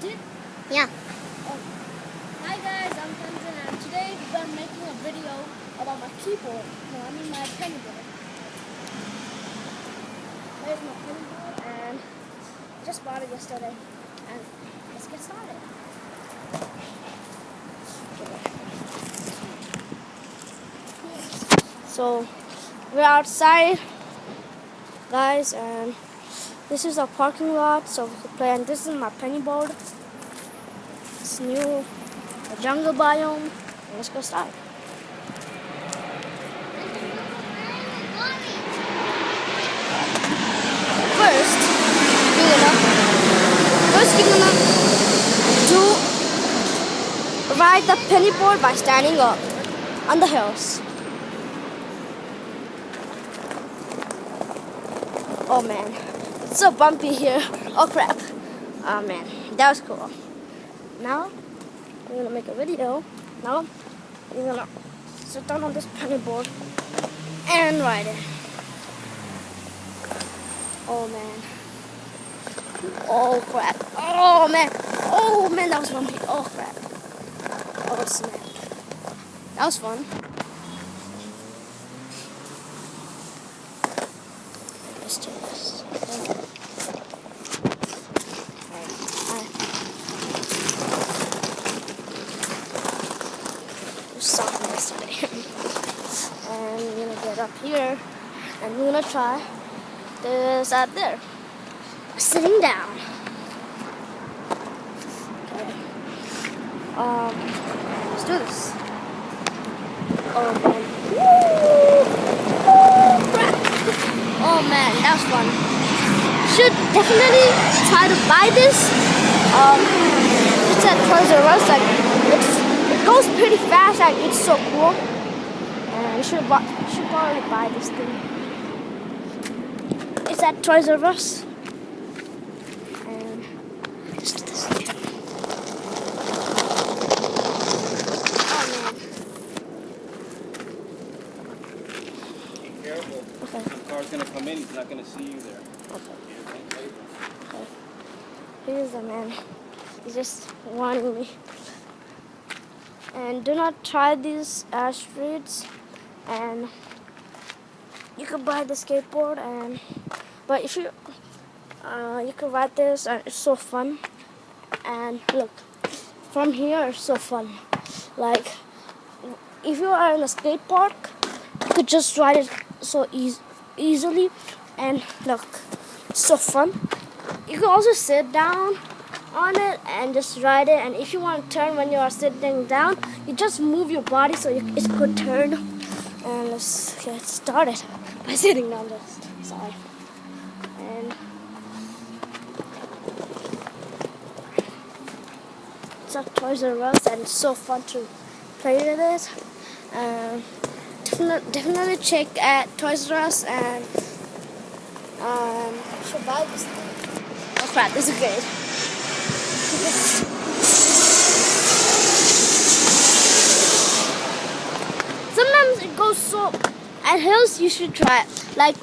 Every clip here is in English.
did? Yeah. Oh. Hi guys, I'm Tenzin and today we're making a video about my keyboard. No, I mean my penny board. There's my penny board and I just bought it yesterday. And let's get started. So we're outside, guys, and this is our parking lot. So we can play. And this is my penny board. It's new, a jungle biome. And let's go start. First you're gonna ride the penny board by standing up on the hills. Oh man, it's so bumpy here. Oh crap. Oh man, that was cool. Now, we're gonna make a video. Now, we're gonna sit down on this penny board and ride it. Oh man. Oh crap. Oh man. Oh man, that was bumpy. Oh crap. Oh snap. That was fun. Let's do this. Something yesterday. And we're gonna get up here and we're gonna try this out there. Sitting down. Okay. Let's do this. Oh man. Woo! Oh crap. Oh man, that was fun. Should definitely try to buy this. It's at Toys R Us. Like it goes pretty fast. Like it's so cool. And you should probably buy this thing. It's at Toys R Us. And just do this. Oh man. Be careful. Okay. The car's gonna come in. He's not gonna see you there. Okay. Here's the man. He's just warning me. And do not try these streets. And you can buy the skateboard. But if you can ride this, and it's so fun. And look, from here it's so fun. Like if you are in a skate park, you could just ride it so easily. And look, it's so fun. You can also sit down on it and just ride it. And if you want to turn when you are sitting down, you just move your body so it could turn. And let's get started by sitting down this side. And it's at Toys R Us and it's so fun to play with it. Definitely check at Toys R Us and should buy this thing. Oh crap, this is great. Sometimes it goes so at hills. You should try it. Like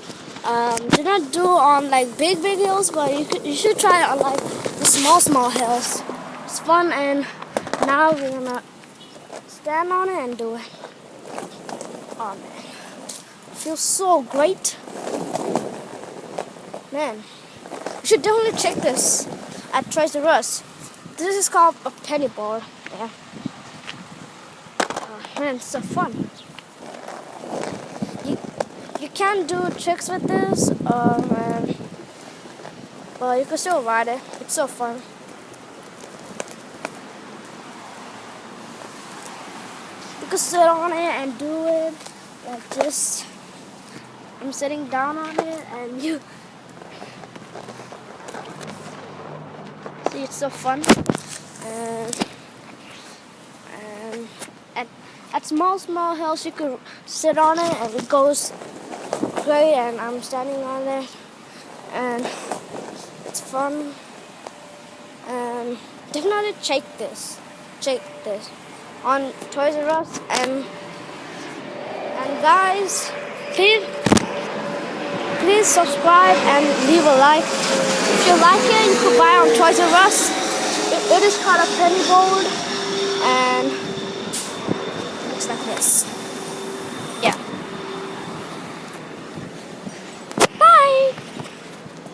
do not do on like big hills, but you should try it on like the small hills. It's fun. And now we're gonna stand on it and do it. Oh man, it feels so great, man. You should definitely check this at Toys R Us. This is called a penny board. Yeah. Oh, man, it's so fun. You can't do tricks with this, but you can still ride it. It's so fun. You can sit on it and do it like this. I'm sitting down on it, and you see, it's so fun. And at small hills, you can sit on it, and it goes great. And I'm standing on it, and it's fun. And definitely check this on Toys R Us. And guys, please subscribe and leave a like. If you like it, you can buy on Toys R Us. it is called a penny board, and